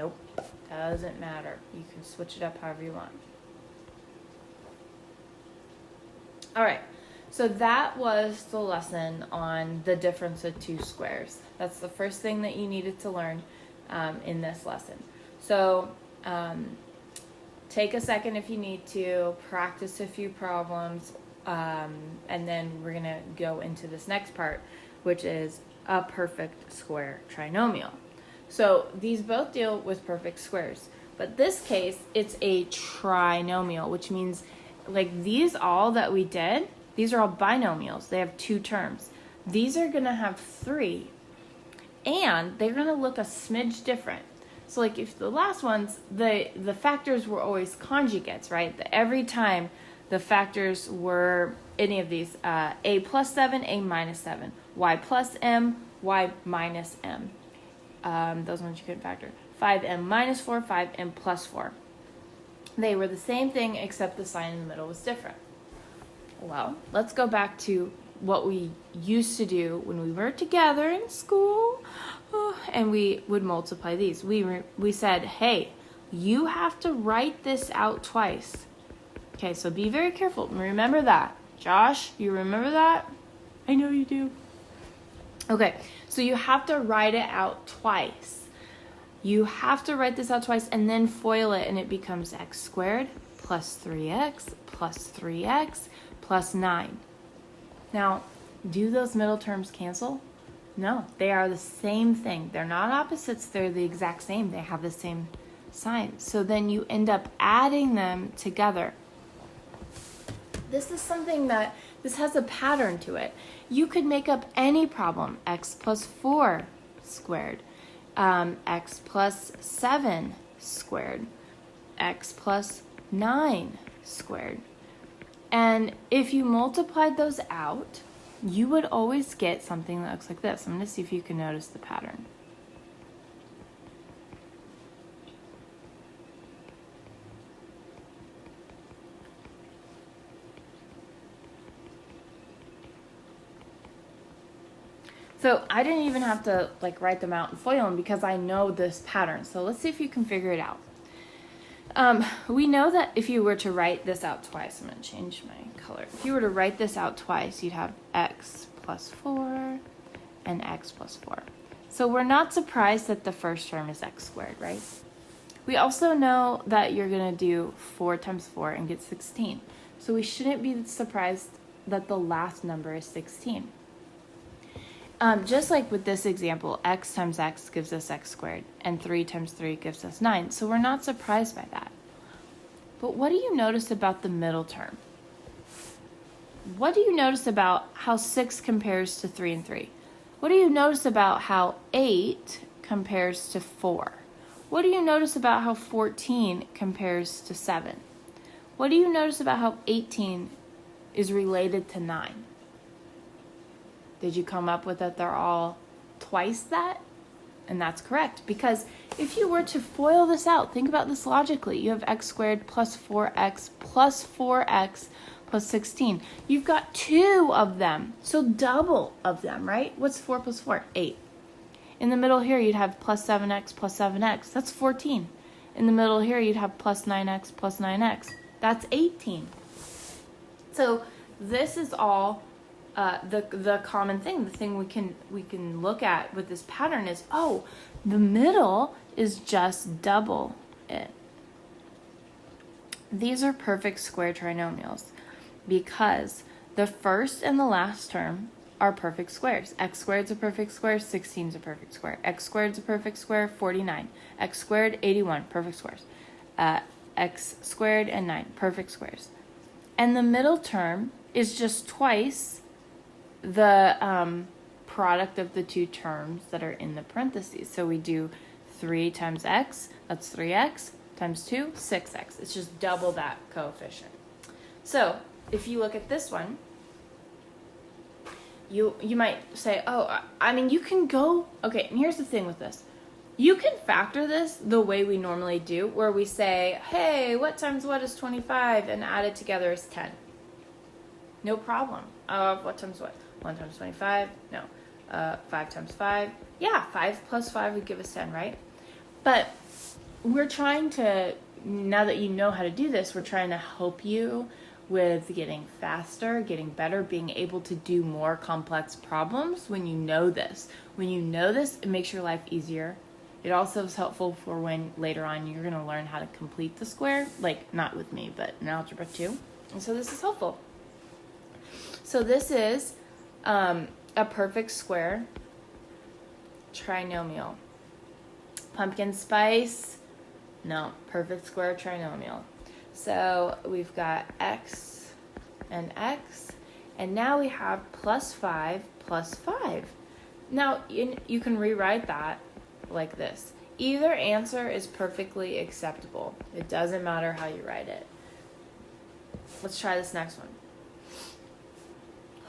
Nope, doesn't matter. You can switch it up however you want. All right, so that was the lesson on the difference of two squares. That's the first thing that you needed to learn in this lesson. So take a second if you need to, practice a few problems, and then we're going to go into this next part, which is a perfect square trinomial. So these both deal with perfect squares, but this case, it's a trinomial, which means like these all that we did, these are all binomials. They have two terms. These are going to have three, and they're going to look a smidge different. So like if the last ones, the factors were always conjugates, right? Every time the factors were any of these, a plus 7, a minus 7, y plus m, y minus m. Those ones you couldn't factor. 5m minus 4, 5m plus 4. They were the same thing except the sign in the middle was different. Well, let's go back to what we used to do when we were together in school, and we would multiply these. We said, hey, you have to write this out twice. Okay, so be very careful. Remember that. Josh, you remember that? I know you do. Okay, so you have to write it out twice. You have to write this out twice and then FOIL it, and it becomes x squared plus 3x plus 3x plus 9. Now, do those middle terms cancel? No, they are the same thing. They're not opposites, they're the exact same. They have the same sign. So then you end up adding them together. This is something that, this has a pattern to it. You could make up any problem, x plus 4 squared, x plus 7 squared, x plus 9 squared. And if you multiplied those out, you would always get something that looks like this. I'm going to see if you can notice the pattern. So I didn't even have to like write them out and FOIL them because I know this pattern. So let's see if you can figure it out. We know that if you were to write this out twice, I'm going to change my color. If you were to write this out twice, you'd have x plus 4 and x plus 4. So we're not surprised that the first term is x squared, right? We also know that you're going to do 4 times 4 and get 16. So we shouldn't be surprised that the last number is 16. Just like with this example, x times x gives us x squared, and 3 times 3 gives us 9. So we're not surprised by that. But what do you notice about the middle term? What do you notice about how 6 compares to 3 and 3? What do you notice about how 8 compares to 4? What do you notice about how 14 compares to 7? What do you notice about how 18 is related to 9? Did you come up with that they're all twice that? And that's correct, because if you were to FOIL this out, think about this logically. You have x squared plus 4x plus 4x plus 16. You've got 2 of them, so double of them, right? What's 4 plus 4? 8. In the middle here, you'd have plus 7x plus 7x. That's 14. In the middle here, you'd have plus 9x plus 9x. That's 18. So this is all the common thing. The thing we can look at with this pattern is, oh, the middle is just double it. These are perfect square trinomials because the first and the last term are perfect squares. X squared is a perfect square, 16 is a perfect square. X squared is a perfect square, 49. X squared, 81, perfect squares. X squared and 9, perfect squares. And the middle term is just twice the product of the two terms that are in the parentheses. So we do 3 times x, that's 3x, times 2, 6x. It's just double that coefficient. So if you look at this one, you might say, oh, I mean, you can go, okay, and here's the thing with this. You can factor this the way we normally do, where we say, hey, what times what is 25, and add it together is 10. No problem. What times what? 1 times 25? No. 5 times 5? Yeah, 5 plus 5 would give us 10, right? But we're trying to, now that you know how to do this, we're trying to help you with getting faster, getting better, being able to do more complex problems when you know this. When you know this, it makes your life easier. It also is helpful for when later on you're going to learn how to complete the square, like not with me, but in Algebra 2. And so this is helpful. So this is a perfect square trinomial. Pumpkin spice, no, perfect square trinomial. So we've got x, and now we have plus 5 plus 5. Now you can rewrite that like this. Either answer is perfectly acceptable. It doesn't matter how you write it. Let's try this next one.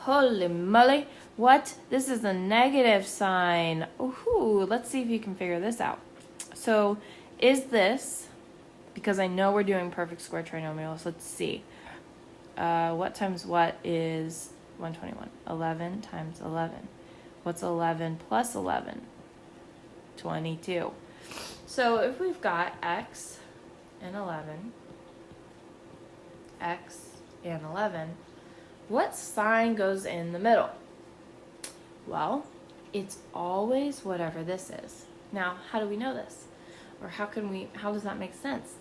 Holy moly, what? This is a negative sign. Ooh, let's see if you can figure this out. So is this, because I know we're doing perfect square trinomials, let's see. What times what is 121? 11 times 11. What's 11 plus 11? 22. So if we've got x and 11, what sign goes in the middle? Well, it's always whatever this is. Now, how do we know this? Or how does that make sense?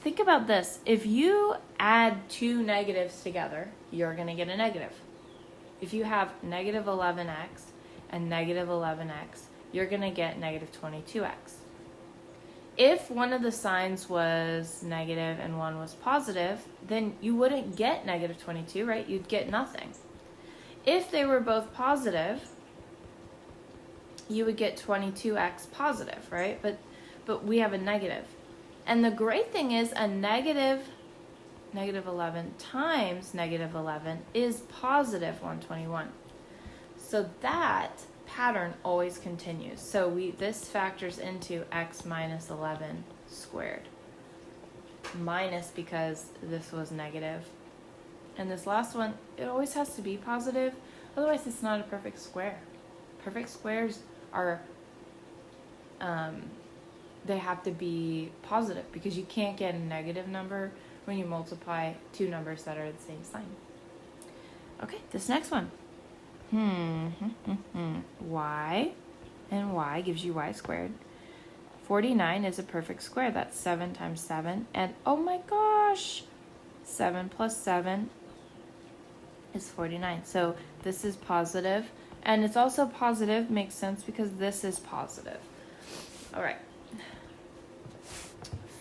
Think about this. If you add two negatives together, you're going to get a negative. If you have negative 11x and negative 11x, you're going to get negative 22x. If one of the signs was negative and one was positive, then you wouldn't get negative 22, right? You'd get nothing. If they were both positive, you would get 22x positive, right? But we have a negative. And the great thing is a negative 11 times negative 11 is positive 121. So that pattern always continues. So this factors into x minus 11 squared. Minus because this was negative. And this last one, it always has to be positive. Otherwise, it's not a perfect square. Perfect squares are, they have to be positive because you can't get a negative number when you multiply two numbers that are the same sign. Okay, this next one. Y and y gives you y squared. 49 is a perfect square. That's 7 times 7. And oh my gosh, 7 plus 7 is 49. So this is positive. And it's also positive, makes sense because this is positive. All right.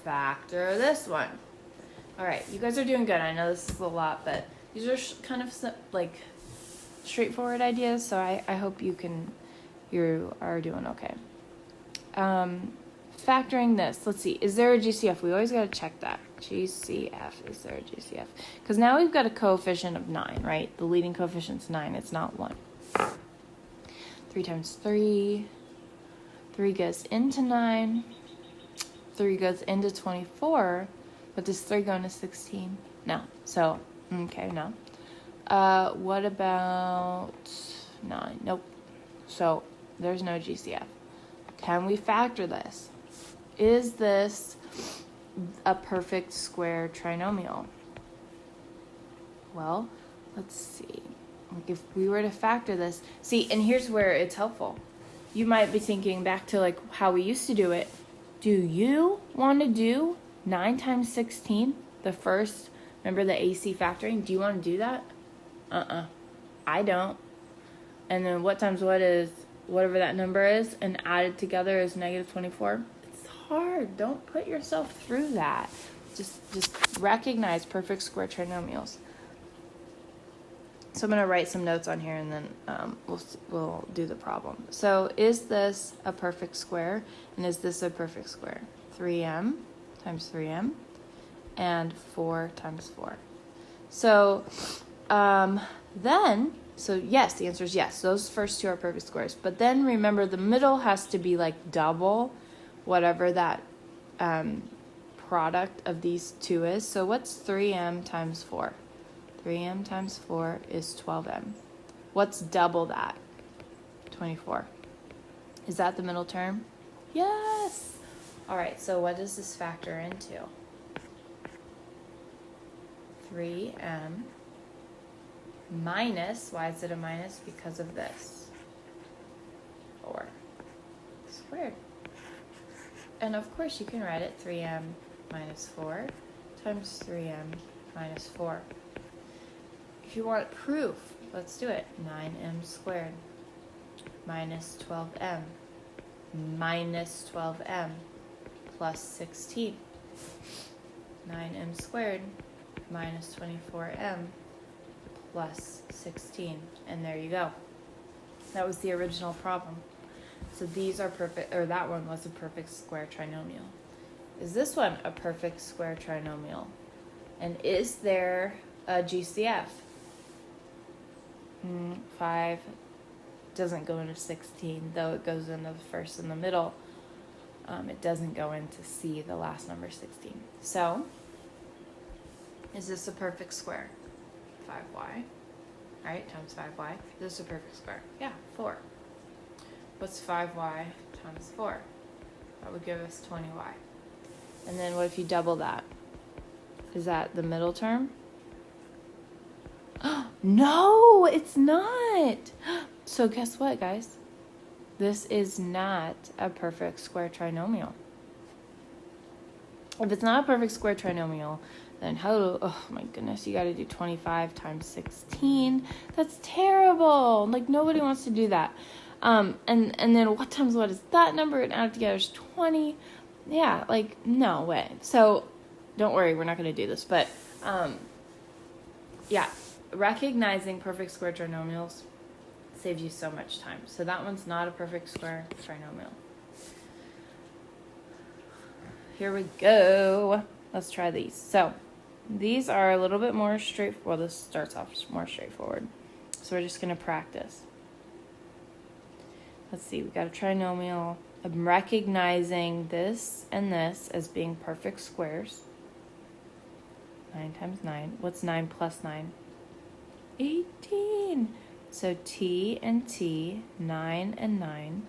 Factor this one. All right, you guys are doing good. I know this is a lot, but these are kind of like straightforward ideas, so I hope you are doing okay. Factoring this, let's see, is there a GCF? We always got to check that. GCF, is there a GCF? Because now we've got a coefficient of 9, right? The leading coefficient's 9, it's not 1. 3 times 3, 3 goes into 9, 3 goes into 24, but does 3 go into 16? No, so, okay, no. What about 9? Nope. So there's no GCF. Can we factor this? Is this a perfect square trinomial? Well, let's see. Like if we were to factor this, see, and here's where it's helpful. You might be thinking back to like how we used to do it. Do you want to do 9 times 16? The first, remember the AC factoring? Do you want to do that? I don't. And then what times what is whatever that number is and added together is negative 24? It's hard. Don't put yourself through that. Just recognize perfect square trinomials. So I'm going to write some notes on here and then we'll do the problem. So is this a perfect square? And is this a perfect square? 3m times 3m and 4 times 4. So so yes, the answer is yes. Those first two are perfect squares. But then remember the middle has to be like double whatever that product of these two is. So what's 3m times 4? 3m times 4 is 12m. What's double that? 24. Is that the middle term? Yes. All right, so what does this factor into? 3m minus, why is it a minus? Because of this. 4 squared. And of course you can write it 3m minus 4 times 3m minus 4. If you want proof, let's do it. 9m squared minus 12m minus 12m plus 16. 9m squared minus 24m plus 16. And there you go. That was the original problem. So these are perfect, or that one was a perfect square trinomial. Is this one a perfect square trinomial? And is there a GCF? 5 doesn't go into 16, though it goes into the first in the middle. It doesn't go into C, the last number 16. So, is this a perfect square? 5y, right, times 5y. Is this a perfect square? Yeah, 4. What's 5y times 4? That would give us 20y. And then what if you double that? Is that the middle term? No, it's not. So guess what, guys? This is not a perfect square trinomial. If it's not a perfect square trinomial, then oh my goodness, you got to do 25 times 16. That's terrible. Like, nobody wants to do that. And then what times what is that number? And add it together is 20. Yeah, like, no way. So don't worry, we're not going to do this. But yeah, recognizing perfect square trinomials saves you so much time. So that one's not a perfect square trinomial. Here we go. Let's try these. So these are a little bit more straightforward. Well, this starts off more straightforward. So we're just going to practice. Let's see. We got a trinomial. I'm recognizing this and this as being perfect squares. 9 times 9. What's 9 plus 9? 18. So t and t, 9 and 9.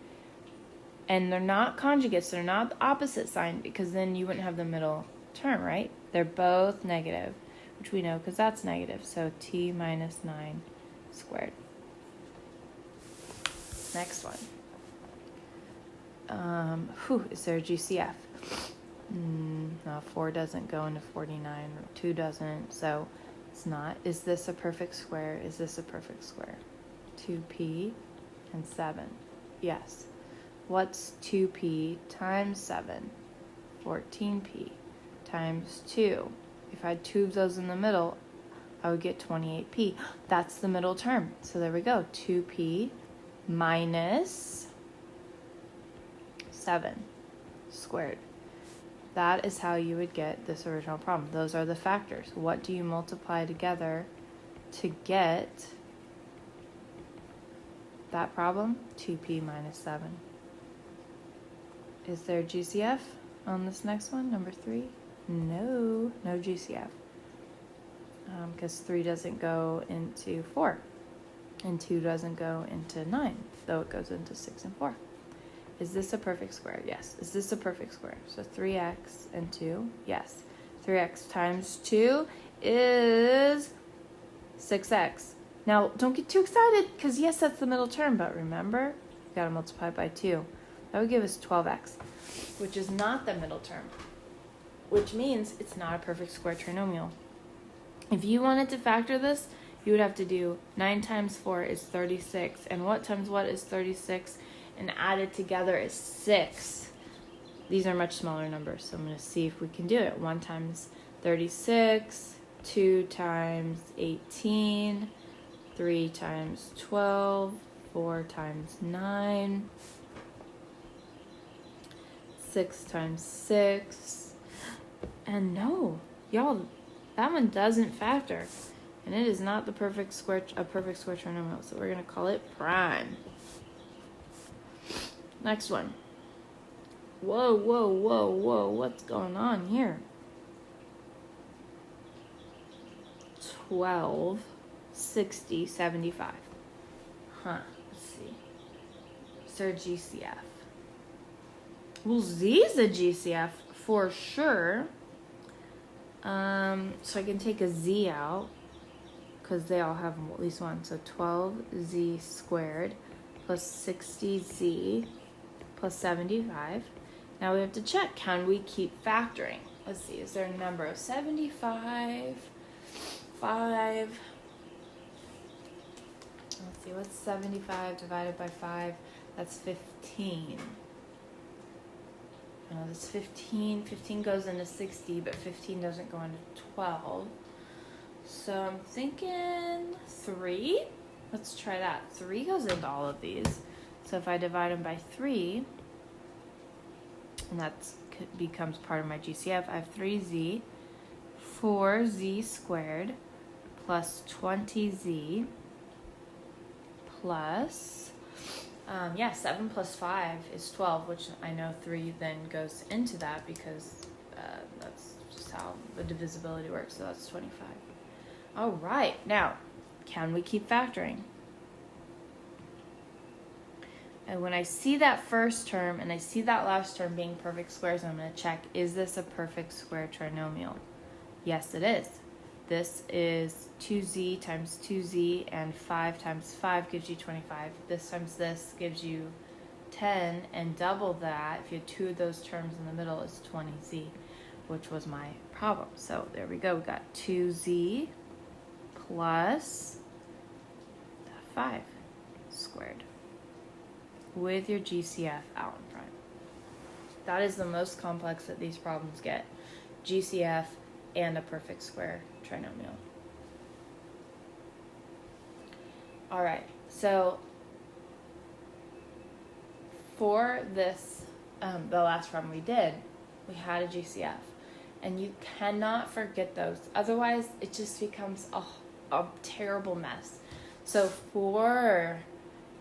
And they're not conjugates. They're not the opposite sign, because then you wouldn't have the middle term, right? They're both negative, which we know because that's negative. So t minus 9 squared. Next one. Is there a GCF? No, 4 doesn't go into 49, or 2 doesn't, so it's not. Is this a perfect square? Is this a perfect square? 2p and 7. Yes. What's 2p times 7? 14p times 2. If I had 2 of those in the middle, I would get 28p. That's the middle term. So there we go. 2p minus 7 squared. That is how you would get this original problem. Those are the factors. What do you multiply together to get that problem? 2p minus 7. Is there GCF on this next one, number 3? No GCF. Because 3 doesn't go into 4. And 2 doesn't go into 9, though it goes into 6 and 4. Is this a perfect square? Yes. Is this a perfect square? So 3x and 2, yes. 3x times 2 is 6x. Now, don't get too excited, because yes, that's the middle term, but remember, you got to multiply by 2. That would give us 12x, which is not the middle term, which means it's not a perfect square trinomial. If you wanted to factor this, you would have to do 9 times 4 is 36, and what times what is 36, and added together is 6. These are much smaller numbers, so I'm going to see if we can do it. 1 times 36, 2 times 18, 3 times 12, 4 times 9, 6 times 6, and no, y'all, that one doesn't factor, and it is not a perfect square trinomial, so we're going to call it prime. Next one. Whoa, what's going on here? 12, 60, 75. Let's see. Is there GCF? Well, Z is a GCF for sure. So I can take a Z out because they all have at least one. So 12Z squared plus 60Z plus 75. Now we have to check, can we keep factoring? Let's see, is there a number of 75, 5? Let's see, what's 75 divided by 5? That's 15. No, that's 15. 15 goes into 60, but 15 doesn't go into 12. So I'm thinking 3. Let's try that. 3 goes into all of these. So if I divide them by 3, and that becomes part of my GCF, I have 3Z, 4Z squared, plus 20Z, plus, 7 plus 5 is 12, which I know 3 then goes into that because that's just how the divisibility works, so that's 25. All right, now, can we keep factoring? And when I see that first term and I see that last term being perfect squares, I'm going to check, is this a perfect square trinomial? Yes, it is. This is 2z times 2z, and 5 times 5 gives you 25. This times this gives you 10, and double that, if you had 2 of those terms in the middle, is 20z, which was my problem. So there we go. We got 2z plus 5 squared with your GCF out in front. That is the most complex that these problems get. GCF and a perfect square trinomial. All right, so for this, the last problem we did, we had a GCF, and you cannot forget those. Otherwise, it just becomes a terrible mess. So for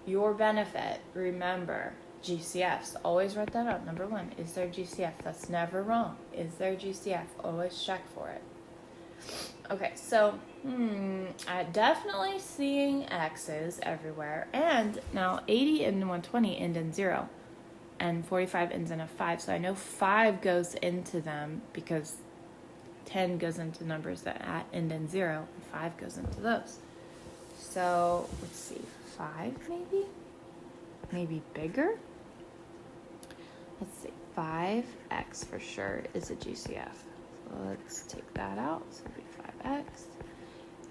your benefit, remember GCFs. Always write that out. Number 1, is there GCF? That's never wrong. Is there GCF? Always check for it. Okay, so I'm definitely seeing X's everywhere. And now 80 and 120 end in 0. And 45 ends in a 5. So I know 5 goes into them because 10 goes into numbers that end in 0. And 5 goes into those. So let's see. 5 maybe? Maybe bigger? Let's see. 5x for sure is a GCF. So let's take that out. So it'll be 5x.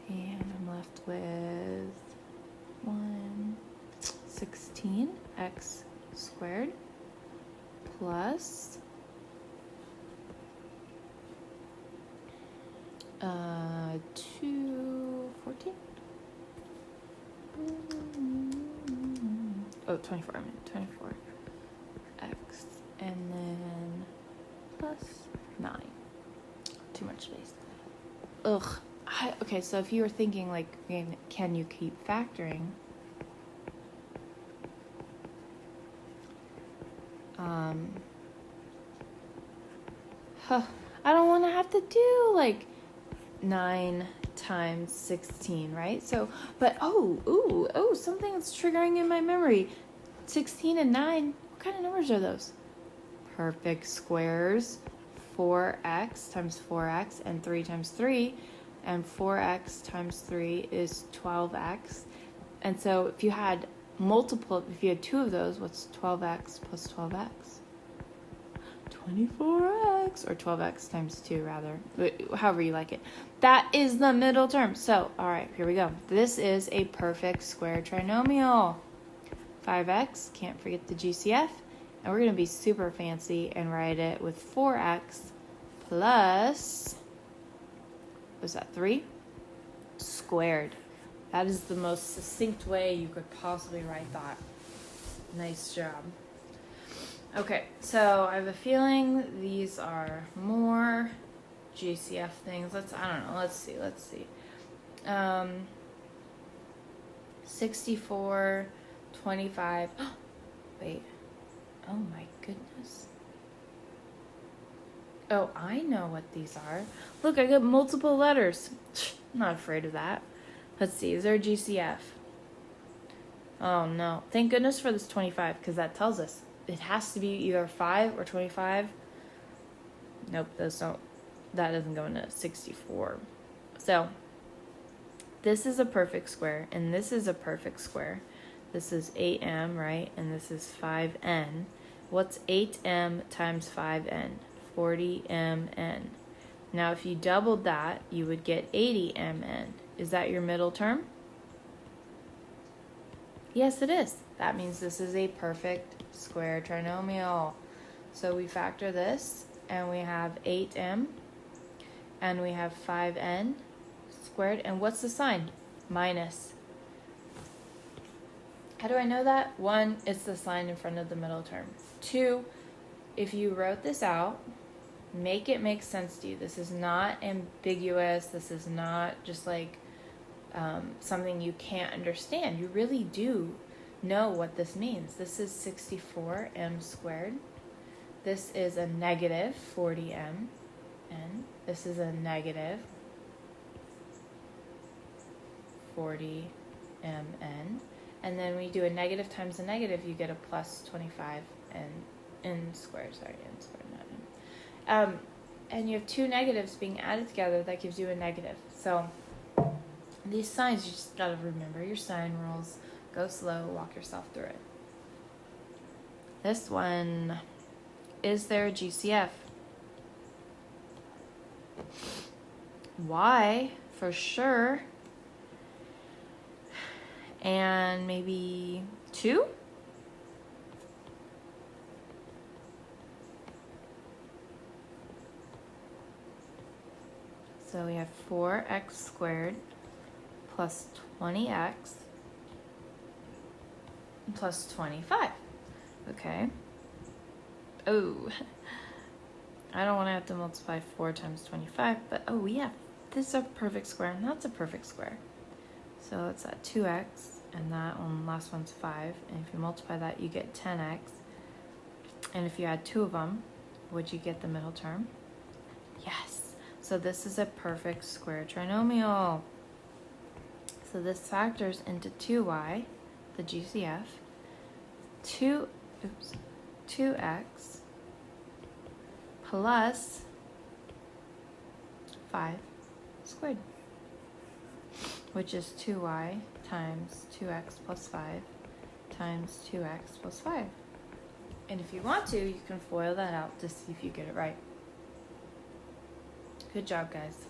And I'm left with 16x squared plus 214. Oh, 24, I mean 24x, and then plus 9. Too much space. Ugh. Okay, so if you were thinking, like, can you keep factoring? I don't want to have to do, like, 9 times 16, right? So, but, something that's triggering in my memory. 16 and 9, what kind of numbers are those? Perfect squares. 4x times 4x and 3 times 3. And 4x times 3 is 12x. And so if you had if you had 2 of those, what's 12x plus 12x? 24x, or 12x times 2 rather, however you like it. That is the middle term. So, all right, here we go. This is a perfect square trinomial. 5x, can't forget the GCF. And we're going to be super fancy and write it with 4x plus, was that 3? Squared. That is the most succinct way you could possibly write that. Nice job. Okay, so I have a feeling these are more GCF things. Let's see. 64, 25. Wait. Oh my goodness. Oh, I know what these are. Look, I got multiple letters. I'm not afraid of that. Let's see. Is there a GCF? Oh no. Thank goodness for this 25, because that tells us it has to be either 5 or 25. Nope, that doesn't go into 64. So this is a perfect square, and this is a perfect square. This is 8m, right? And this is 5n. What's 8m times 5n? 40mn. Now, if you doubled that, you would get 80mn. Is that your middle term? Yes, it is. That means this is a perfect square trinomial. So we factor this, and we have 8m, and we have 5n squared. And what's the sign? Minus. How do I know that? 1, it's the sign in front of the middle term. 2, if you wrote this out, make it make sense to you. This is not ambiguous. This is not just like something you can't understand. You really do know what this means. This is 64m squared. This is a negative 40m. And this is a negative 40mn. And then when you do a negative times a negative, you get a plus 25 n squared. Sorry, n squared, not n. And you have two negatives being added together. That gives you a negative. So these signs, you just got to remember your sign rules. Go slow, walk yourself through it. This one, is there a GCF? Y, for sure. And maybe 2? So we have 4x squared plus 20x plus 25. Okay. Oh, I don't want to have to multiply 4 times 25, but oh yeah, this is a perfect square, and that's a perfect square. So it's at 2x, and that one, last one's 5, and if you multiply that, you get 10x. And if you add 2 of them, would you get the middle term? Yes. So this is a perfect square trinomial. So this factors into 2y, the GCF, 2x plus 5 squared, which is 2y times 2x plus 5 times 2x plus 5. And if you want to, you can FOIL that out to see if you get it right. Good job, guys.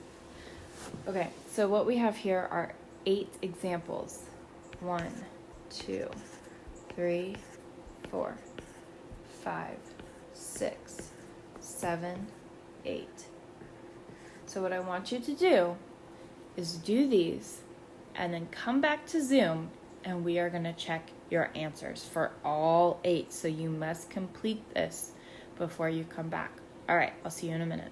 Okay, so what we have here are 8 examples. 1, 2, 3, 4, 5, 6, 7, 8. So what I want you to do is do these and then come back to Zoom, and we are going to check your answers for all 8. So you must complete this before you come back. All right, I'll see you in a minute.